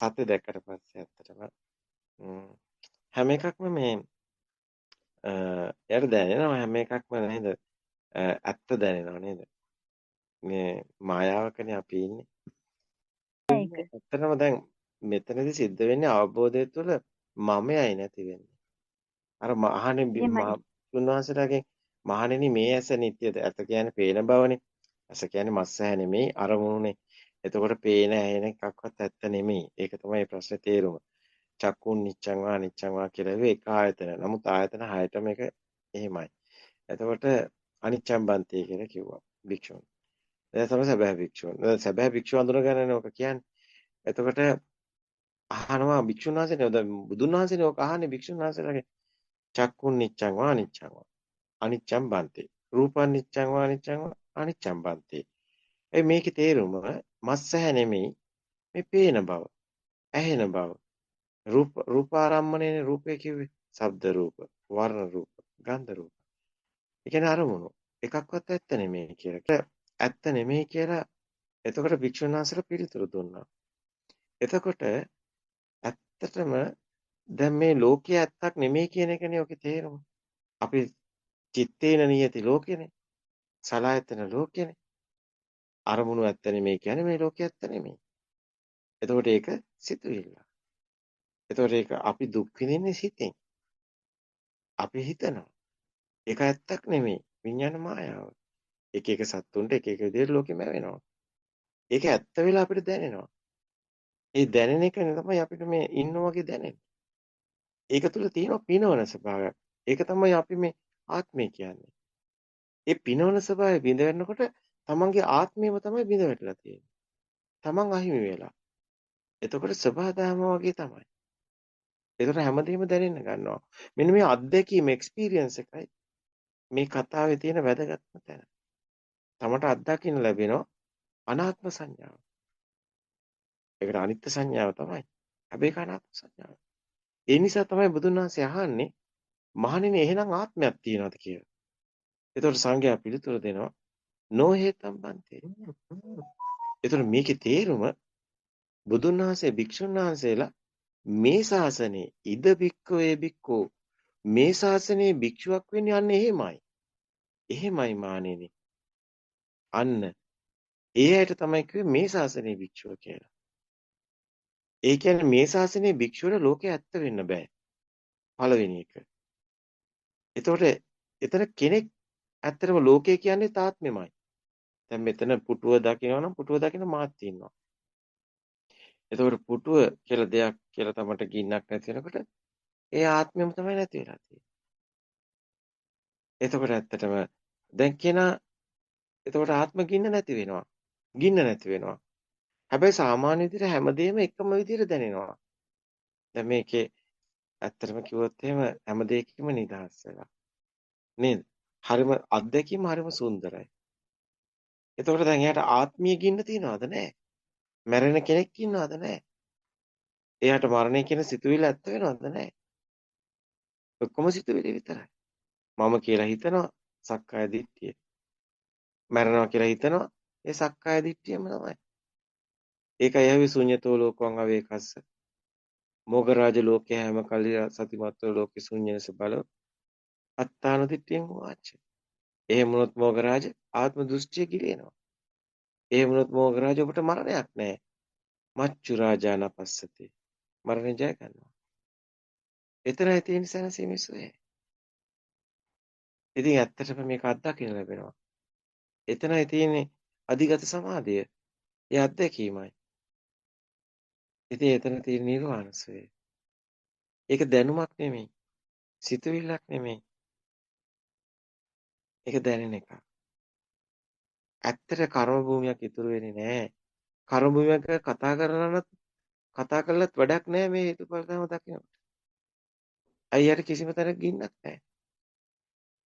සත්‍ය දැක්කට පස්සේ ඇත්තටම හැම එකක්ම මේ එයාට දැනෙනවා හැම එකක්ම නේද? ඇත්ත දැනෙනවා නේද? මේ මායාවකනේ අපි ඉන්නේ. ඒක. ඇත්තටම දැන් මෙතනදී සිද්ධ වෙන්නේ අවබෝධය තුළ මමයයි නැති වෙන්නේ. අර අහන්නේ එහෙමයි. උන්වහන්සේලාගෙන් මහණෙනි මේ ඇස නිට්ටයද? ඇස කියන්නේ පේන බවනේ. ඇස කියන්නේ මස් ඇහැ නෙමෙයි අරමුණුනේ. එතකොට පේන ඇහෙන එකක්වත් ඇත්ත නෙමෙයි. ඒක තමයි ප්‍රශ්නේ තේරුම. චක්කුන් නිච්චං වා අනිච්චං වා කියලා ඒක ආයතන. නමුත් ආයතන හයතම එක එහෙමයි. එතකොට අනිච්චං බන්තේ කියලා කිව්වා භික්ෂුන්. එයා තමයි සැබෑ භික්ෂුන්. සැබෑ භික්ෂුව අඳුනගන්නනේ ඔක කියන්නේ. එතකොට අහනවා භික්ෂුන් වහන්සේනේ දැන් බුදුන් වහන්සේනේ ඔක අහන්නේ භික්ෂුන් වහන්සේලාගේ චක්කුන් නිච්චං වා අනිච්චං වා අනිච්චං බන්තේ. රූපං නිච්චං වා අනිච්චං වා අනිච්චං බන්තේ. මේකේ තේරුම මස් ඇහැ නෙමෙයි මේ පේන බව, ඇහෙන බව. රූපාරම්මණයනේ රූපේ කිව්වේ. ශබ්ද රූප, වර්ණ රූප, ගන්ධ රූප. ඒ කියන්නේ අරමුණු. එකක්වත් ඇත්ත නෙමෙයි කියලා. ඇත්ත නෙමෙයි කියලා එතකොට භික්ෂුන් වහන්සේලා පිළිතුරු දුන්නා. එතකොට ඇත්තටම දැන් මේ ලෝකයේ ඇත්තක් නෙමෙයි කියන එකනේ ඔකේ තේරුම. අපි චිත්තේන නියති ලෝකෙනේ. සලආයතන ලෝකෙනේ. අරමුණු ඇත්ත නෙමෙයි කියන්නේ මේ ලෝකයේ ඇත්ත නෙමෙයි. එතකොට ඒක සිතුවිල්ල. එතකොට ඒක අපි දුක් විඳින්නේ සිතෙන්. අපි හිතනවා. ඒක ඇත්තක් නෙමෙයි. විඥාන මායාව. එක එක සත්තුන්ට එක එක විදිහට ලෝකෙම වෙනවා. ඒක ඇත්ත වෙලා අපිට දැනෙනවා. ඒ දැනෙන එක තමයි අපිට මේ ඉන්න වගේ දැනෙන්නේ. ඒක තුල තියෙන පිනවන ස්වභාවයක්. ඒක තමයි අපි මේ ආත්මය කියන්නේ. ඒ පිනවන ස්වභාවය බිඳ වෙනකොට තමන්ගේ ආත්මයම තමයි බිඳ වැටලා තියෙන්නේ. තමන් අහිමි වෙලා. එතකොට සබහාදහම වගේ තමයි. ඒතර හැමදේම දැනෙන්න ගන්නවා. මෙන්න මේ අත්දැකීම එක්ස්පීරියන්ස් එකයි මේ කතාවේ තියෙන වැදගත්ම තැන. තමට අත්දකින්න ලැබෙනවා අනාත්ම සංඥාව. ඒකට අනිත්‍ය සංඥාව තමයි. හැබැයි ඒක අනාත්ම සංඥාව. ඒ නිසා තමයි බුදුන් වහන්සේ අහන්නේ මහණෙනි එහෙනම් ආත්මයක් තියෙනවද කියලා. ඒතකොට සංඝයා පිළිතුරු දෙනවා නොහේතම් බන්තේ. ඒතකොට මේකේ තේරුම බුදුන් වහන්සේ භික්ෂුන් වහන්සේලා මේ ශාසනයේ ඉද භික්ඛවේ භික්ඛෝ මේ ශාසනයේ භික්ෂුවක් වෙන්නේ අන්න එහෙමයි. එහෙමයි මානෙනි. අන්න ඒ ඇයට තමයි කිව්වේ මේ ශාසනයේ භික්ෂුව කියලා. ඒ කියන්නේ මේ ශාසනයේ භික්ෂුවර ලෝකේ ඇත්ත වෙන්න බෑ. පළවෙනි එක. එතකොට එතන කෙනෙක් ඇත්තටම ලෝකය කියන්නේ තාත්මෙමයි. දැන් මෙතන පුටුව දකිනවා නම් පුටුව දකින මාත් ඉන්නවා. එතකොට පුටුව කියලා දෙයක් කියලා තමයි ගින්නක් නැති වෙනකොට ඒ ආත්මෙම තමයි නැති වෙලා තියෙන්නේ. එතකොට ඇත්තටම දැන් කෙනා එතකොට ආත්ම ගින්න නැති වෙනවා. ගින්න නැති වෙනවා. හැබැයි සාමාන්‍ය විදිහට හැමදේම එකම විදිහට දැනෙනවා. දැන් මේකේ ඇත්තටම කිව්වොත් එහෙම හැම දෙයකම නිදහස් වෙලා. නේද? හරිම අත්දැකීම හරිම සුන්දරයි. එතකොට දැන් එයාට ආත්මීය ගින්න තියනවද නැහැ? මැරෙන කෙනෙක් ඉන්නවද නැහැ? එයාට මරණය කියන සිතුවිල්ල ඇත්ත වෙනවද නැහැ? ඔක්කොම සිතුවිලි විතරයි. මම කියලා හිතනවා සක්කාය දිට්ඨිය. මැරෙනවා කියලා හිතනවා ඒ සක්කාය දිට්ඨියම තමයි. ඒකයි යවි ශුන්‍යතෝ ලෝකං අවේකස්ස. මොගරාජ ලෝකේ හැම කල්ලි සතිමත්ව ලෝකේ ශුන්‍යනස බල අත්තාන දිට්ඨියෙන් වාච. එහෙම වුණොත් මොගරාජ ආත්ම දෘෂ්ටිය ගිලිනවා. එහෙම වුණොත් මොගරාජ ඔබට මරණයක් නැහැ. මච්චු රාජාන පස්සතේ. මරණය ජය ගන්නවා. එතරයි තියෙන සැනසීමේ සුවය. ඉතින් ඇත්තටම මේක අත්දකින්න ලැබෙනවා. එතනයි තියෙන්නේ අධිගත සමාධිය. ඒ අත්දැකීමයි. ඉතින් එතන තියෙන නිර්වාණ සුවය. ඒක දැනුමක් නෙමෙයි. සිතුවිල්ලක් නෙමෙයි. ඒක දැනෙන එකක්. ඇත්තට කර්ම භූමියක් ඉතුරු වෙන්නේ නැහැ. කර්ම භූමියක කතා කරලත් වැඩක් නැහැ මේ හේතුඵල ධර්ම දකිනකොට. අයියට කිසිම තැනක ගින්නක් නැහැ.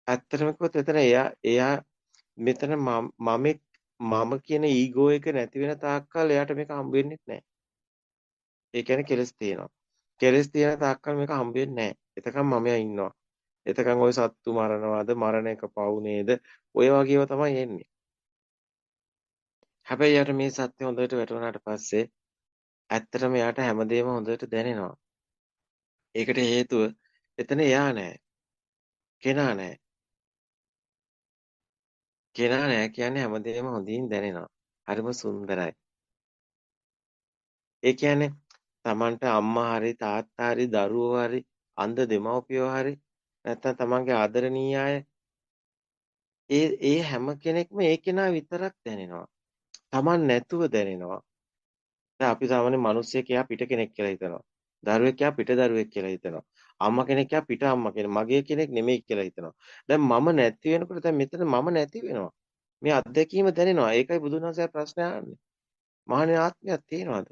ඇත්තටම කිව්වොත් එතන එයා මෙතන මම කියන ඊගෝ එක නැති වෙන තාක්කල් එයාට මේක හම්බ වෙන්නේ නැහැ. ඒ කියන්නේ කෙලස් තියෙනවා. කෙලස් තියෙන තාක්කල් මේක හම්බ වෙන්නේ නැහැ. එතකන් මමයා ඉන්නවා. එතකන් ওই සත්තු මරනවාද මරණ එක පව් නේද? ඔය වගේව තමයි එන්නේ. හැබැයි යාට මේ සත්‍ය හොඳට වැටුණාට පස්සේ ඇත්තටම එයාට හැමදේම හොඳට දැනෙනවා. ඒකට හේතුව එතන එයා නැහැ. කෙනා නැහැ. කෙනා නැහැ කියන්නේ හැමදේම හොඳින් දැනෙනවා. හරිම සුන්දරයි. ඒ කියන්නේ Tamanට අම්මා හරි තාත්තා හරි දරුවෝ හරි අන්ධ දෙමව්පියෝ හරි නැත්නම් තමන්ගේ ආදරණීය අය ඒ හැම කෙනෙක්ම ඒ කෙනා විතරක් දැනෙනවා. Taman නැතුව දැනෙනවා. දැන් අපි සාමාන්‍ය මිනිස්සෙක් එයා පිට කෙනෙක් කියලා හිතනවා. දරුවෙක් එයා පිට දරුවෙක් කියලා හිතනවා. අම්මා කෙනෙක් එයා පිට අම්මා කෙනෙක්. මගේ කෙනෙක් නෙමෙයි කියලා හිතනවා. දැන් මම නැති වෙනකොට දැන් මෙතන මම නැති වෙනවා. මේ අත්දැකීම දැනෙනවා. ඒකයි බුදුන් වහන්සේ ප්‍රශ්න අහන්නේ. මහානේ ආත්මයක් තියෙනවද?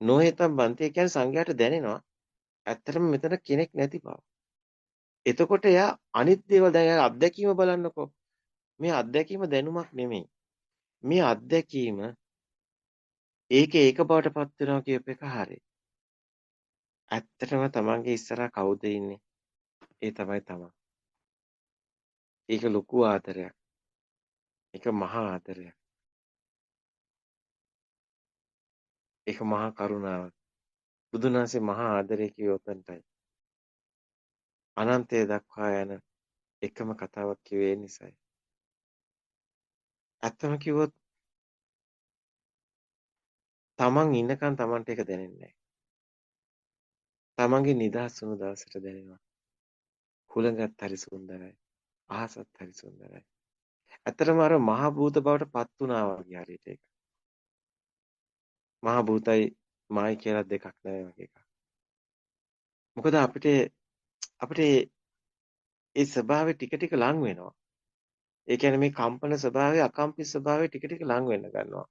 නොහෙතම් බන්ති කියන්නේ සංඝයාට දැනෙනවා. ඇත්තටම මෙතන කෙනෙක් නැති බව. එතකොට එයා අනිත් දේවල් දැන් එයා අත්දැකීම බලන්නකෝ. මේ අත්දැකීම දැනුමක් නෙමෙයි. මේ අත්දැකීම ඒක බවට පත් වෙනවා කියප එක හරි. ඇත්තටම තමන්ගේ ඉස්සරහා කවුද ඉන්නේ? ඒ තමයි තමන්. ඒක ලොකු ආදරයක්. ඒක මහා ආදරයක්. ඒක මහා කරුණාවක්. බුදුන් වහන්සේ මහා ආදරය කිව්ව උතන්ටයි. අනන්තය දක්වා යන එකම කතාවක් කිව්වේ නිසායි. ඇත්තම කිව්වොත් තමන් ඉන්නකන් තමන්ට ඒක දැනෙන්නේ නැහැ. තමන්ගේ නිදහස් වුණු දවසට දැනෙනවා. හුළඟත් හරි සුන්දරයි. අහසත් හරි සුන්දරයි. ඇත්තටම අර මහ භූත බවට පත් වුණා වගේ හරියට ඒක. මහ භූතයි මායි කියලා දෙකක් නැහැ වගේ එකක්. මොකද අපිට ඒ ස්වභාවය ටික ටික ලං වෙනවා. ඒ කියන්නේ මේ කම්පන ස්වභාවය අකම්පිත ස්වභාවය ටික ටික ලං වෙන්න ගන්නවා.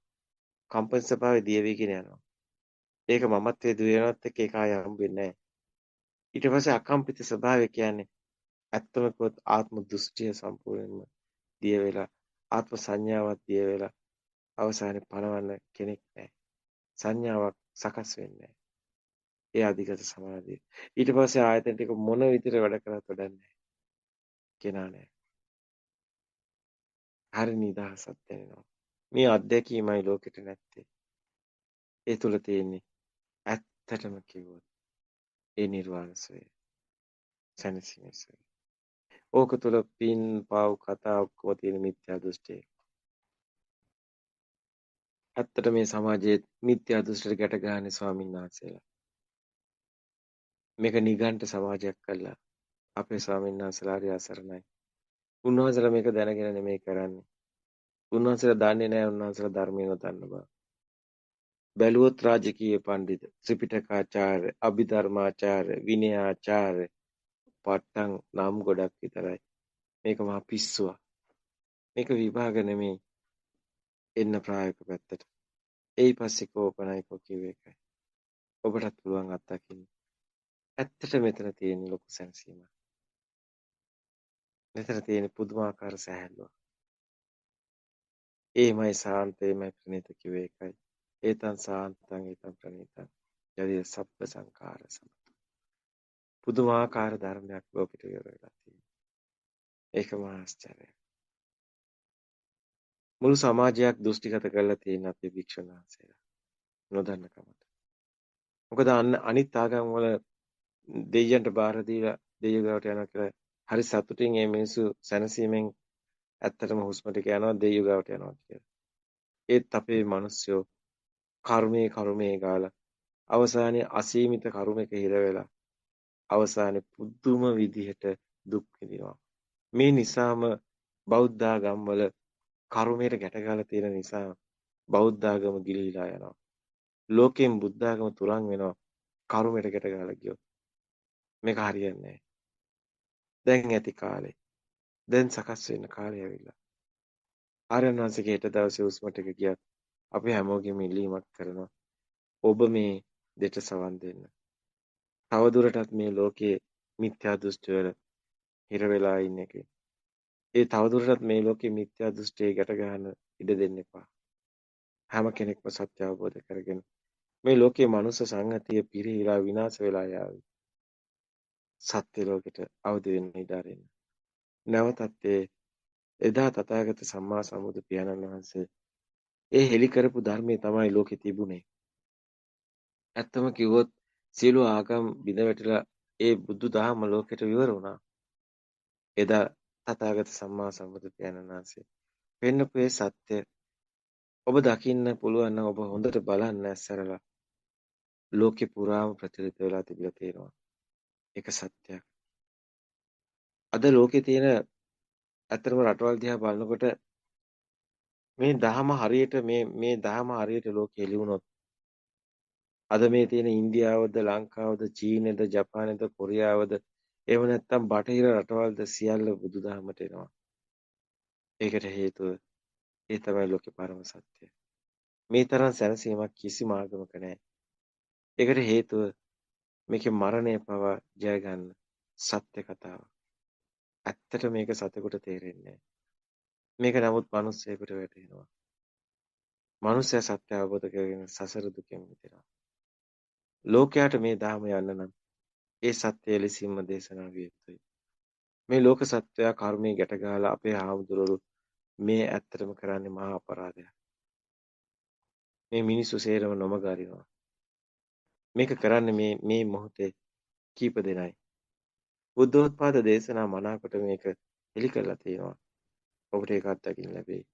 කම්පන ස්වභාවය දිය වීගෙන යනවා. ඒක මමත්වයේ දුවනවත් එක්ක ඒක ආය හම්බෙන්නේ නැහැ. ඊට පස්සේ අකම්පිත ස්වභාවය කියන්නේ ඇත්තම කිව්වොත් ආත්ම දෘෂ්ටිය සම්පූර්ණයෙන්ම දිය වෙලා ආත්ම සංඥාවක් දිය වෙලා අවසානයේ පණවන්න කෙනෙක් නැහැ. සංඥාවක් සකස් වෙන්නේ නැහැ. ඒ අධිගත සමාධිය. ඊට පස්සේ ආයතන ටික මොන විදිහට වැඩ කරත් වැඩක් නැහැ. කෙනා නැහැ. හරි නිදහසක් දැනෙනවා. මේ අත්දැකීමයි ලෝකෙට නැත්තේ. ඒ තුල තියෙන්නේ ඇත්තටම කිව්වොත් ඒ නිර්වාණ සෝය. සැනසීම සෝය. ඕක තුල පින් පව් කතා ඔක්කොම තියෙන මිත්‍යා දෘෂ්ටිය. ඇත්තට මේ සමාජයේ මිත්‍යා දෘෂ්ටියට ගැට ගහන්නේ ස්වාමීන් වහන්සේලා. මේක නිගණ්ඨ සමාජයක් කළා. අපේ ස්වාමීන් වහන්සේලා හරි අසරණයි. උන්වහන්සේලා මේක දැනගෙන නෙමෙයි කරන්නේ. උන්වහන්සේලා දන්නේ නැහැ උන්වහන්සේලා ධර්මය නොදන්න බව. බැලුවොත් රාජකීය පඬිතු, ත්‍රිපිටකාචාර්ය, අභිධර්මාචාර්ය, විනයාචාර්ය පට්ටම් නම් ගොඩක් විතරයි. මේක මහා පිස්සුවක්. මේක විභාග නෙමෙයි. එන්න ප්‍රායෝගික පැත්තට. එයි පස්සේ කෝපනයිකෝ කිව්ව එකයි. ඔබටත් පුළුවන් අත්දකින්න. ඇත්තට මෙතන තියෙන ලොකු සැනසීමක්. මෙතන තියෙන පුදුමාකාර සැහැල්ලුවක්. ඒමයි සාන්තේමයි ප්‍රණීත කිව්ව එකයි. ඒතං සාන්තං ඒතං ප්‍රණීතං. යදිද සබ්බ සංඛාර සමතං. පුදුමාකාර ධර්මයක් ලෝකෙට ඉවරලා තියෙනවා. ඒකම ආශ්චර්යයක්. මුළු සමාජයක් දෘෂ්ටිගත කරලා තියෙන අපේ භික්ෂුන් වහන්සේලා නොදන්න කමට. මොකද අනිත් ආගම් වල දෙයියන්ට බාර දීලා දෙයියෝ ගාවට යනවා කියලා හරි සතුටින් මේ මිනිස්සු සැනසීමෙන් ඇත්තටම හුස්ම ටික යනවා දෙයියෝ ගාවට යනවා කියලා. ඒත් අපේ මිනිස්සු කර්මයේ ගාලා අවසානයේ අසීමිත කර්මයක හිර වෙලා අවසානයේ පුදුම විදිහට දුක් විඳිනවා. මේ නිසාම බෞද්ධ ආගම්වල කර්මයට ගැටගාලා තියෙන නිසා බෞද්ධ ආගම ගිලිහිලා යනවා. ලෝකෙන් බුද්ධ ආගම තුරන් වෙනවා කර්මයට ගැටගාලා ගියොත්. මේක හරියන්නේ නැහැ. දැන් ඇති කාලේ. දැන් සකස් වෙන්න කාලය ඇවිල්ලා. ආර්යයන් වහන්සේගේ හෙට දවසේ උස්ම ටික ගියත් අපි හැමෝගෙම ඉල්ලීමක් කරනවා. ඔබ මේ දෙට සවන් දෙන්න. තවදුරටත් මේ ලෝකයේ මිත්‍යා දෘෂ්ටි වල හිර වෙලා ඉන්න එකේ. ඒ තවදුරටත් මේ ලෝකයේ මිත්‍යා දෘෂ්ටියේ ගැට ගන්න ඉඩ දෙන්න එපා. හැම කෙනෙක්ම සත්‍ය අවබෝධ කරගෙන මේ ලෝකයේ මනුස්ස සංගතිය පිරිහිලා විනාශ වෙලා යාවි. සත්‍ය ලෝකෙට අවදි වෙන්න ඉඩ අරින්න. නැවතත් එදා තථාගත සම්මා සම්බුදු පියාණන් වහන්සේ ඒ හෙලි කරපු ධර්මයේ තමයි ලෝකෙ තිබුණේ. ඇත්තම කිව්වොත් සියලු ආගම් බිඳ වැටිලා ඒ බුදු දහම ලෝකෙට විවර වුණා. එදා තථාගත සම්මා සම්බුදු පියාණන් වහන්සේ පෙන්නපු ඒ සත්‍ය ඔබ දකින්න පුළුවන් නම් ඔබ හොඳට බලන්න ඇස්සරලා ලෝකෙ පුරාම ප්‍රචලිත වෙලා තිබිලා තියෙනවා. ඒක සත්‍යයක්. අද ලෝකේ තියෙන ඇත්තම රටවල් දිහා බලනකොට මේ දහම හරියට මේ දහම හරියට ලෝකෙ එළි වුණොත් අද මේ තියෙන ඉන්දියාවද ලංකාවද චීනෙද ජපානෙද කොරියාවද එහෙම නැත්නම් බටහිර රටවල්ද සියල්ල බුදුදහමට එනවා. ඒකට හේතුව ඒ තමයි ලෝකේ පරම සත්‍යය. මේ තරම් සැනසීමක් කිසිම ආගමක නැහැ. ඒකට හේතුව මේකේ මරණය පවා ජය ගන්න සත්‍ය කතාව. ඇත්තට මේක සතෙකුට තේරෙන්නේ නැහැ. මේක නමුත් මිනිස්සෙකුට වැටහෙනවා. මිනිස්සයා සත්‍ය අවබෝධ කරගෙන සසර දුකෙන් මිදෙනවා. ලෝකයට මේ ධර්ම යන්න නම් ඒ සත්‍ය ලෙසින්ම දේශනා විය යුතුයි. මේ ලෝක සත්‍යය කර්මයේ ගැට ගහලා අපේ ආමුදුරලු මේ ඇත්තටම කරන්නේ මහා අපරාධයක්. මේ මිනිස්සු සේරම නොමග අරිනවා. මේක කරන්නේ මේ මොහොතේ කීප දෙනයි. බුද්ධෝත්පාද දේශනා මනාකොට මේක එලි කරලා තියෙනවා. ඔබට ඒක අත්දකින්න ලැබෙයි.